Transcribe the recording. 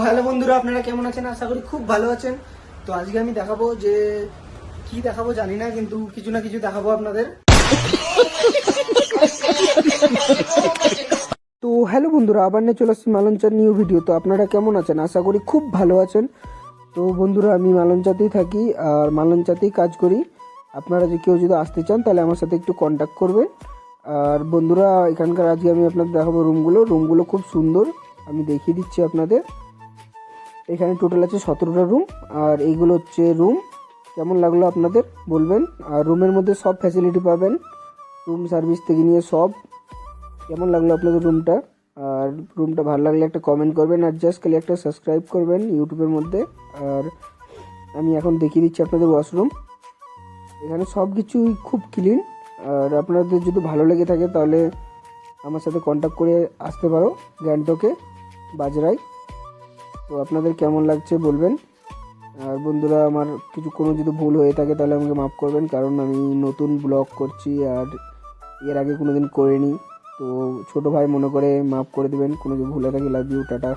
ভালো বন্ধুরা, আপনারা কেমন আছেন? আশা করি খুব ভালো আছেন। তো আজকে আমি দেখাবো যে কি দেখাবো জানি না, কিন্তু কিছু না কিছু দেখাবো আপনাদের। তো হ্যালো বন্ধুরা, আবার নিয়ে চলে আসছি মালঞ্চার নিউ ভিডিও। তো আপনারা কেমন আছেন? আশা করি খুব ভালো আছেন। তো বন্ধুরা, আমি মালঞ্চাতেই থাকি আর মালঞ্চাতেই কাজ করি। আপনারা যে কেউ যদি আসতে চান তাহলে আমার সাথে একটু কন্ট্যাক্ট করবেন। আর বন্ধুরা, এখানকার আজকে আমি আপনাদের দেখাবো রুমগুলো খুব সুন্দর। আমি দেখিয়ে দিচ্ছি আপনাদের। এখানে টোটাল আছে 17টা রুম, আর এইগুলো হচ্ছে রুম। কেমন লাগলো আপনাদের বলবেন। আর রুমের মধ্যে সব ফ্যাসিলিটি পাবেন, রুম সার্ভিস থেকে নিয়ে সব। কেমন লাগলো আপনাদের রুমটা? আর রুমটা ভালো লাগলে একটা কমেন্ট করবেন, আর জাস্ট খালি একটা সাবস্ক্রাইব করবেন ইউটিউবের মধ্যে। আর আমি এখন দেখিয়ে দিচ্ছি আপনাদের ওয়াশরুম। এখানে সব কিছুই খুব ক্লিন। আর আপনাদের যদি ভালো লেগে থাকে তাহলে আমার সাথে কন্ট্যাক্ট করে আসতে পারো গ্যাংটকে, বাজরায়। তো আপনাদের কেমন লাগছে বলবেন। আর বন্ধুরা, আমার কোনো যদি ভুল হয়ে থাকে তাহলে আমাকে মাফ করবেন, কারণ আমি নতুন ব্লগ করছি আর এর আগে কোনো দিন করিনি। তো ছোটো ভাই মনে করে মাফ করে দেবেন কোনো যদি ভুলে থাকে। Love you, tata.